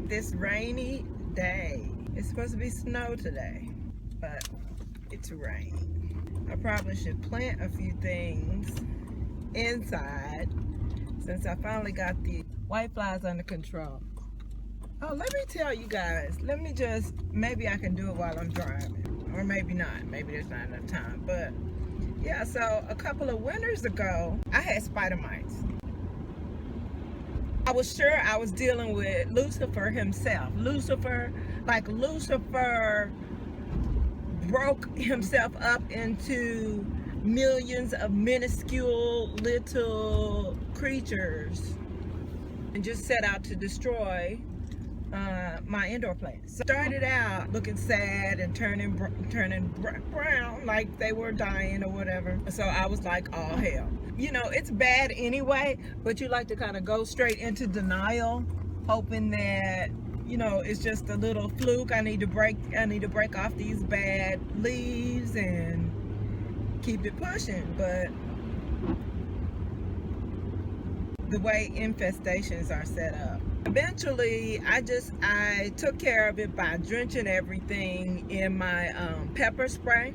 this rainy day. It's supposed to be snow today, but it's raining. I probably should plant a few things inside since I finally got the whiteflies under control. Oh, let me tell you guys, maybe I can do it while I'm driving, or maybe not, maybe there's not enough time, but yeah, so a couple of winters ago, I had spider mites. I was sure I was dealing with Lucifer himself. Lucifer broke himself up into millions of minuscule little creatures and just set out to destroy my indoor plants. So started out looking sad and turning brown, like they were dying or whatever. So I was like, oh hell. You know, it's bad anyway, but you like to kind of go straight into denial, hoping that, you know, it's just a little fluke. I need to break off these bad leaves and keep it pushing. But the way infestations are set up, eventually I took care of it by drenching everything in my pepper spray,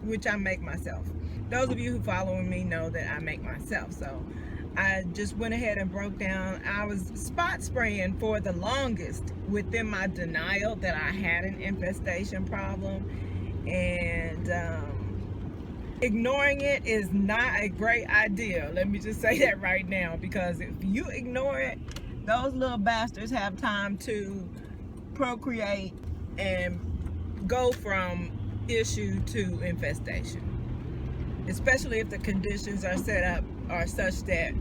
which I make myself. Those of you who follow me know that I make myself. So I just went ahead and broke down. I was spot spraying for the longest within my denial that I had an infestation problem, and ignoring it is not a great idea. Let me just say that right now, because if you ignore it, those little bastards have time to procreate and go from issue to infestation, especially if the conditions are set up are such that,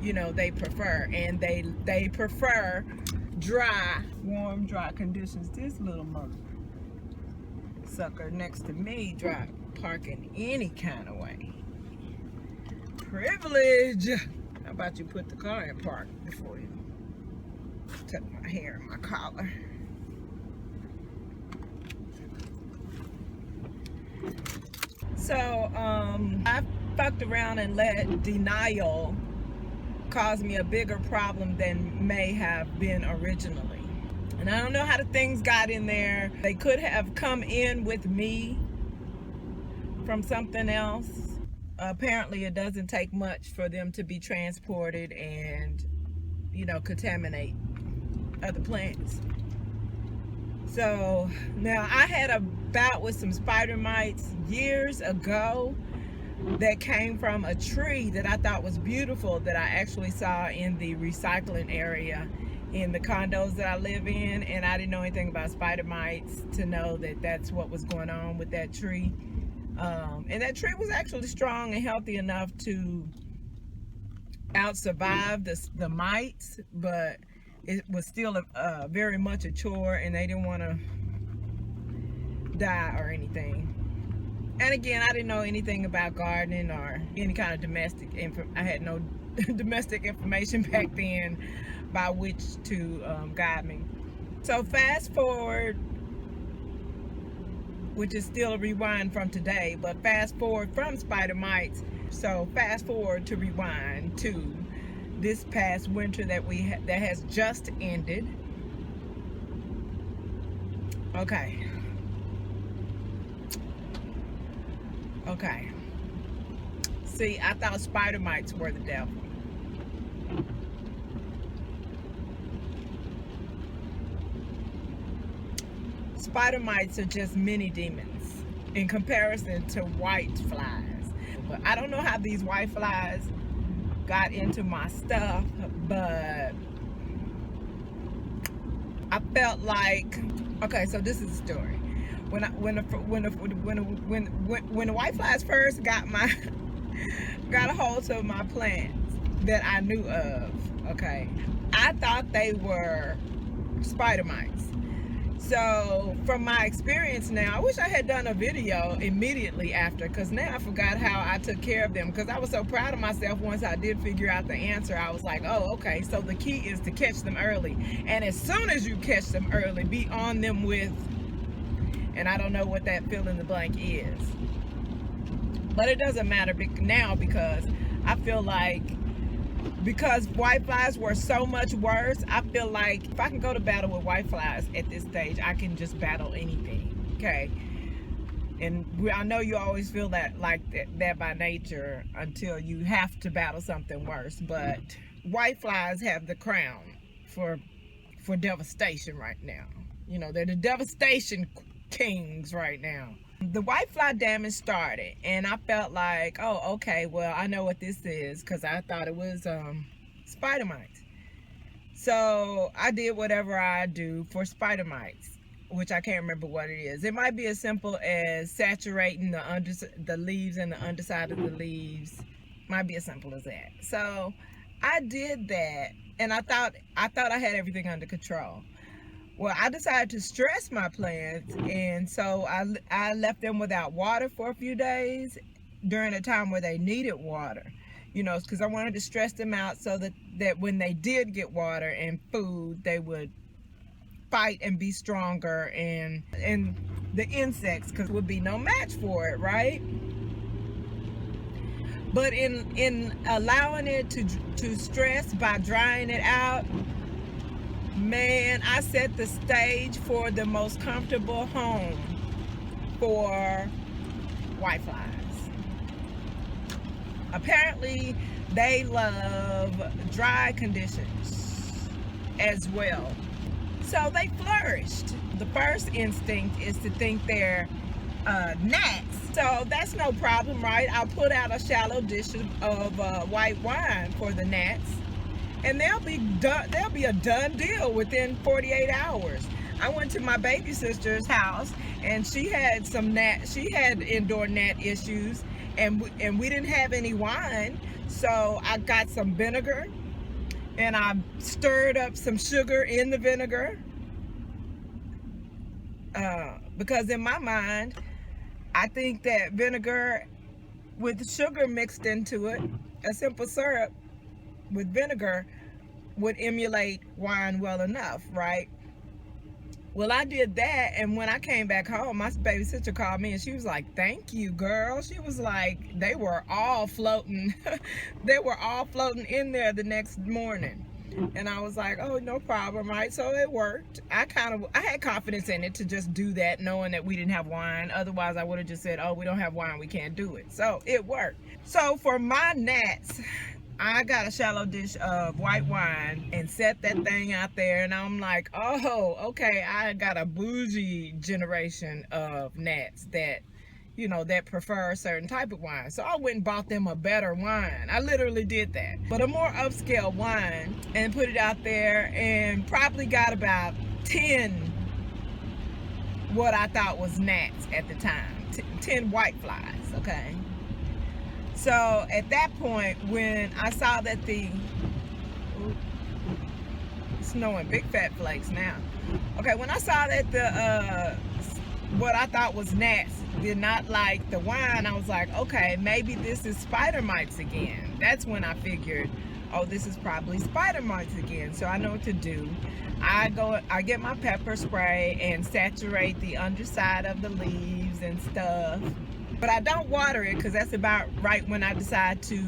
you know, they prefer, and they prefer dry, warm, dry conditions. This little mother sucker next to me parking any kind of way. Privilege. How about you put the car in park before you tuck my hair in my collar? So I fucked around and let denial cause me a bigger problem than may have been originally. And I don't know how the things got in there. They could have come in with me from something else. Apparently it doesn't take much for them to be transported and, you know, contaminate other plants. So now I had a bout with some spider mites years ago that came from a tree that I thought was beautiful, that I actually saw in the recycling area in the condos that I live in, and I didn't know anything about spider mites to know that that's what was going on with that tree. And that tree was actually strong and healthy enough to out-survive the mites, but it was still very much a chore, and they didn't want to die or anything. And again, I didn't know anything about gardening or any kind of domestic I had no domestic information back then by which to guide me. So fast forward, which is still a rewind from today, but fast forward from spider mites. So fast forward to rewind to this past winter that has just ended. Okay. See, I thought spider mites were the devil. Spider mites are just mini demons in comparison to white flies. But I don't know how these white flies got into my stuff, but I felt like, okay, so this is the story. When the white flies first got a hold of my plants that I knew of, okay, I thought they were spider mites. So from my experience now, I wish I had done a video immediately after, because now I forgot how I took care of them, because I was so proud of myself once I did figure out the answer. I was like, oh, okay, so the key is to catch them early, and as soon as you catch them early, be on them with, and I don't know what that fill in the blank is, but it doesn't matter now, because I feel like because whiteflies were so much worse. I feel like if I can go to battle with whiteflies at this stage, I can just battle anything, okay? And I know you always feel that like that by nature until you have to battle something worse, but whiteflies have the crown for devastation right now. You know, they're the devastation kings right now. The whitefly damage started, and I felt like, oh, okay, well, I know what this is, because I thought it was spider mites. So I did whatever I do for spider mites, which I can't remember what it is. It might be as simple as saturating the leaves and the underside of the leaves. Might be as simple as that. So I did that, and I thought I had everything under control. Well, I decided to stress my plants, and so I left them without water for a few days during a time where they needed water, you know, because I wanted to stress them out so that when they did get water and food, they would fight and be stronger, and the insects, because would be no match for it, right? But in allowing it to stress by drying it out, man, I set the stage for the most comfortable home for whiteflies. Apparently, they love dry conditions as well. So they flourished. The first instinct is to think they're gnats. So that's no problem, right? I'll put out a shallow dish of white wine for the gnats, and they'll be a done deal within 48 hours. I went to my baby sister's house, and she had indoor gnat issues, and we didn't have any wine, so I got some vinegar, and I stirred up some sugar in the vinegar, because in my mind, I think that vinegar with sugar mixed into it, a simple syrup with vinegar, would emulate wine well enough, right? Well, I did that, and when I came back home, my baby sister called me, and she was like, "Thank you, girl." She was like, they were all floating. They were all floating in there the next morning. And I was like, oh, no problem, right? So it worked. I had confidence in it to just do that, knowing that we didn't have wine. Otherwise, I would have just said, oh, we don't have wine, we can't do it. So it worked. So for my gnats, I got a shallow dish of white wine and set that thing out there, and I'm like, oh, okay, I got a bougie generation of gnats that, you know, that prefer a certain type of wine. So I went and bought them a better wine. I literally did that. But a more upscale wine, and put it out there, and probably got about 10 what I thought was gnats at the time. 10 whiteflies, okay? So at that point, when I saw that it's snowing big fat flakes now. Okay, when I saw that what I thought was gnats did not like the wine, I was like, okay, maybe this is spider mites again. That's when I figured, oh, this is probably spider mites again. So I know what to do. I get my pepper spray and saturate the underside of the leaves and stuff. But I don't water it, because that's about right when I decide to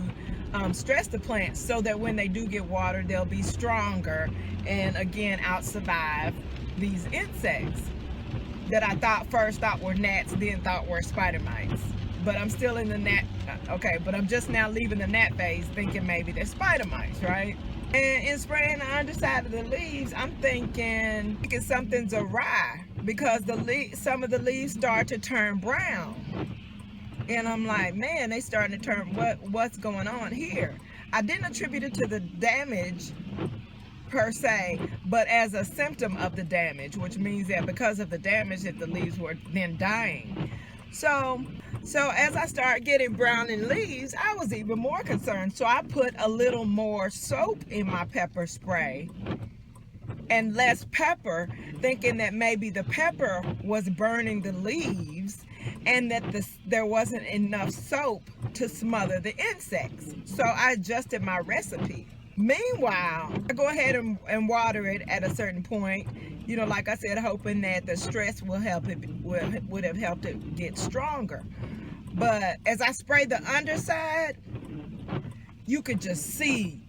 stress the plants, so that when they do get water, they'll be stronger and again out-survive these insects that I first thought were gnats, then thought were spider mites. But I'm still in the gnat, okay, but I'm just now leaving the gnat phase, thinking maybe they're spider mites, right? And in spraying the underside of the leaves, I'm thinking something's awry, because some of the leaves start to turn brown. And I'm like, man, they starting to turn, what's going on here? I didn't attribute it to the damage per se, but as a symptom of the damage, which means that because of the damage that the leaves were then dying. So as I started getting browning leaves, I was even more concerned. So I put a little more soap in my pepper spray and less pepper, thinking that maybe the pepper was burning the leaves, and that there wasn't enough soap to smother the insects. So I adjusted my recipe. Meanwhile, I go ahead and water it at a certain point, you know, like I said, hoping that the stress would have helped it get stronger. But as I sprayed the underside, you could just see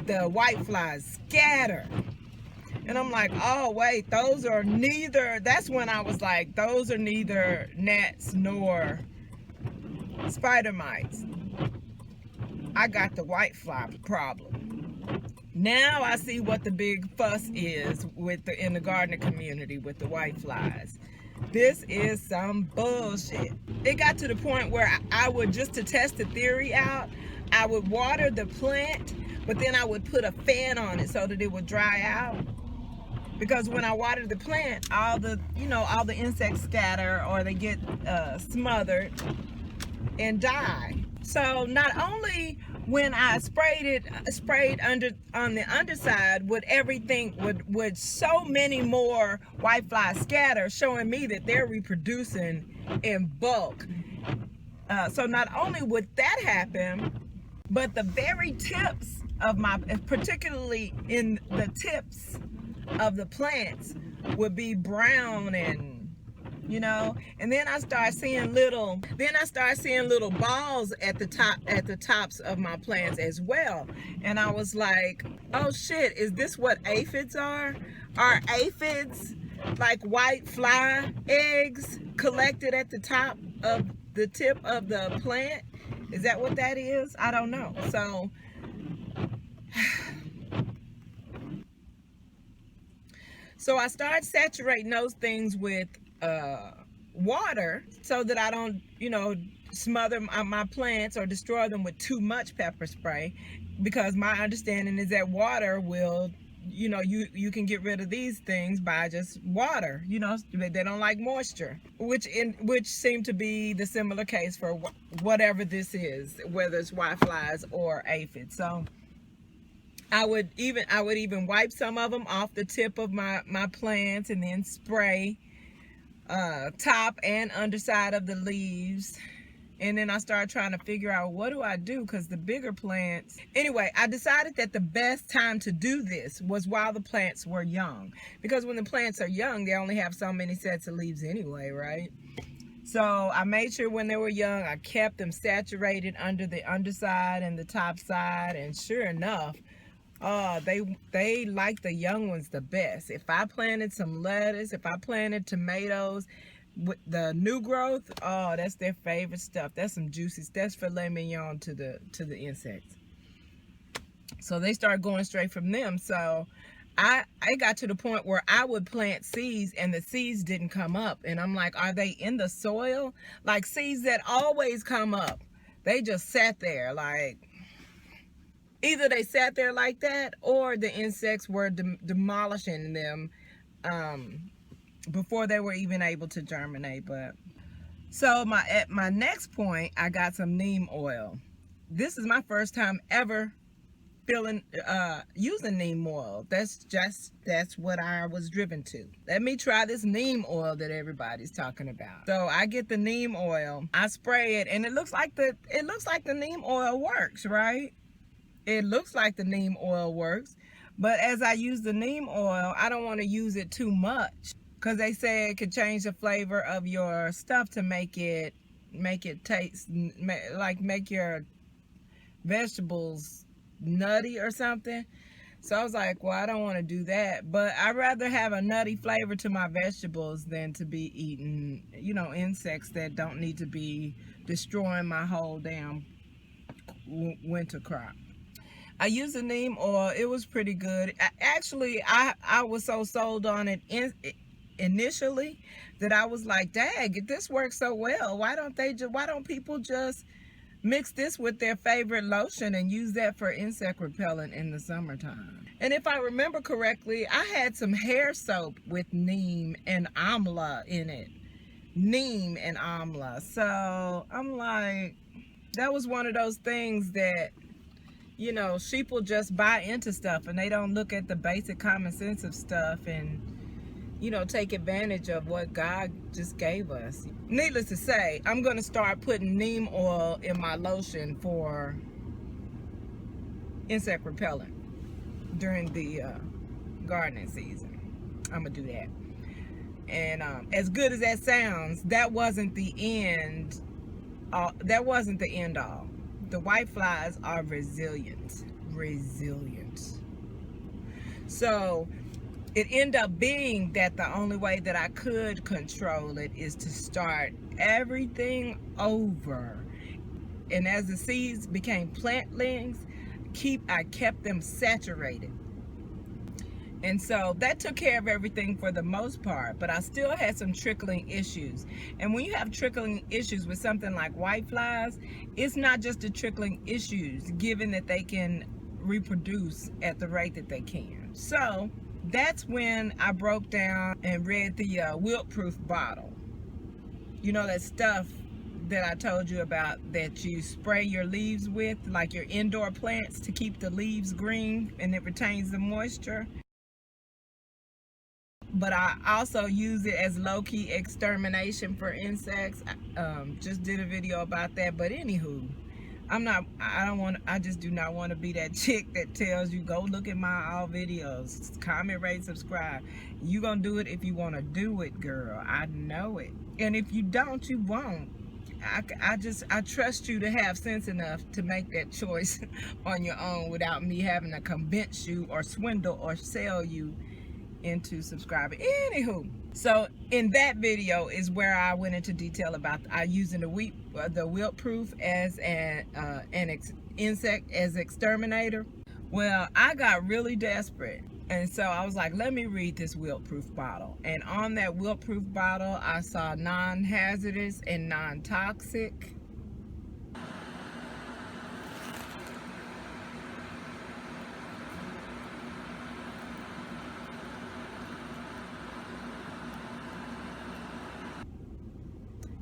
the white flies scatter. And I'm like, oh wait, those are neither, that's when I was like, those are neither gnats nor spider mites. I got the white fly problem. Now I see what the big fuss is with in the gardener community with the white flies. This is some bullshit. It got to the point where I would, just to test the theory out, I would water the plant, but then I would put a fan on it so that it would dry out. Because when I water the plant, all the insects scatter, or they get smothered and die. So not only when I sprayed on the underside, would so many more white flies scatter, showing me that they're reproducing in bulk. So not only would that happen, but the very tips of particularly in the tips of the plants, would be brown, and and then I start seeing little balls at the tops of my plants as well. And I was like, oh shit, is this what aphids are? Are aphids like white fly eggs collected at the top of the tip of the plant? Is that what that is? I don't know. So I started saturating those things with water so that I don't, smother my plants or destroy them with too much pepper spray, because my understanding is that water will, you can get rid of these things by just water. They don't like moisture, which seemed to be the similar case for whatever this is, whether it's white flies or aphids. So I would even wipe some of them off the tip of my plants, and then spray top and underside of the leaves. And then I started trying to figure out, what do I do? Because the bigger plants, anyway, I decided that the best time to do this was while the plants were young, because when the plants are young, they only have so many sets of leaves anyway, right? So I made sure when they were young, I kept them saturated under the underside and the top side, and sure enough, they like the young ones the best. If I planted some lettuce, if I planted tomatoes, with the new growth, oh, that's their favorite stuff. That's some juicy, that's filet mignon to the insects. So they start going straight from them. So I got to the point where I would plant seeds and the seeds didn't come up. And I'm like, are they in the soil? Like seeds that always come up, they just sat there. Like, either they sat there like that, or the insects were demolishing them before they were even able to germinate. But so at my next point, I got some neem oil. This is my first time ever using neem oil. That's what I was driven to. Let me try this neem oil that everybody's talking about. So I get the neem oil, I spray it, and it looks like the neem oil works, right? It looks like the neem oil works, but as I use the neem oil, I don't want to use it too much, because they say it could change the flavor of your stuff to make it taste like, make your vegetables nutty or something. So I was like, well, I don't want to do that, but I'd rather have a nutty flavor to my vegetables than to be eating, insects that don't need to be destroying my whole damn winter crop. I used the neem oil. It was pretty good. I was so sold on it initially that I was like, dang, this works so well. Why don't people just mix this with their favorite lotion and use that for insect repellent in the summertime? And if I remember correctly, I had some hair soap with neem and amla in it. Neem and amla. So I'm like, that was one of those things that, sheeple just buy into stuff and they don't look at the basic common sense of stuff and, take advantage of what God just gave us. Needless to say, I'm going to start putting neem oil in my lotion for insect repellent during the gardening season. I'm going to do that. And as good as that sounds, that wasn't the end. That wasn't the end all. The white flies are resilient. resilient. So it ended up being that the only way that I could control it is to start everything over. And as the seeds became plantlings, I kept them saturated. And so that took care of everything for the most part, but I still had some trickling issues. And when you have trickling issues with something like whiteflies, it's not just the trickling issues, given that they can reproduce at the rate that they can. So that's when I broke down and read the wilt-proof bottle. You know, that stuff that I told you about that you spray your leaves with, like your indoor plants, to keep the leaves green and it retains the moisture. But I also use it as low-key extermination for insects. Just did a video about that. But anywho, I just do not want to be that chick that tells you go look at my all videos, comment, rate, subscribe. You gonna do it if you want to do it, girl. I know it. And if you don't, you won't. I trust you to have sense enough to make that choice on your own without me having to convince you or swindle or sell you into subscribing. Anywho, so in that video is where I went into detail about using the wilt-proof as an insect as exterminator. Well, I got really desperate, and so I was like, let me read this wilt-proof bottle. And on that wilt-proof bottle, I saw non-hazardous and non-toxic.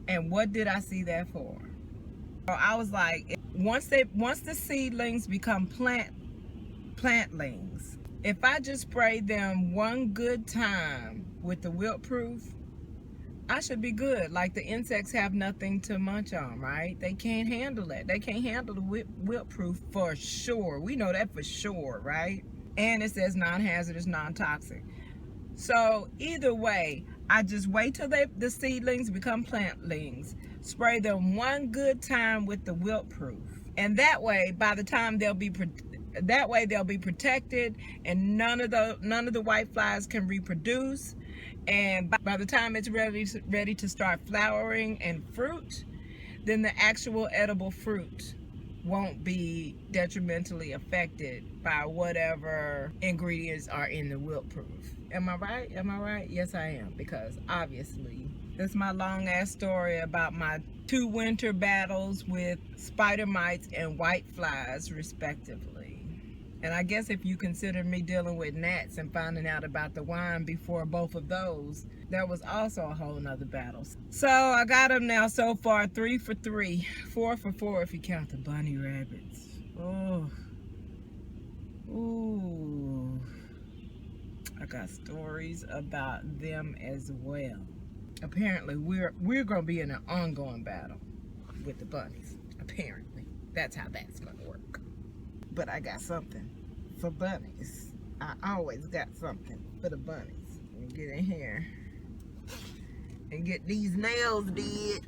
And what did I see that for? I was like, once the seedlings become plantlings, if I just spray them one good time with the wilt-proof, I should be good. Like, the insects have nothing to munch on, right? They can't handle it. They can't handle the wilt-proof for sure. We know that for sure, right? And it says non-hazardous, non-toxic. So either way, I just wait till the seedlings become plantlings, spray them one good time with the wilt-proof, and that way, by the time they'll be protected, and none of the whiteflies can reproduce. And by the time it's ready to start flowering and fruit, then the actual edible fruit won't be detrimentally affected by whatever ingredients are in the wilt-proof. Am I right? Am I right? Yes, I am, because obviously that's my long ass story about my 2 winter battles with spider mites and whiteflies respectively. And I guess if you consider me dealing with gnats and finding out about the wine before both of those, that was also a whole nother battle. So I got them now so far 3 for 3, 4 for 4 if you count the bunny rabbits. Oh, ooh, I got stories about them as well. Apparently we're gonna be in an ongoing battle with the bunnies. Apparently that's how that's gonna work. But I got something for bunnies. I always got something for the bunnies. Let me get in here and get these nails did.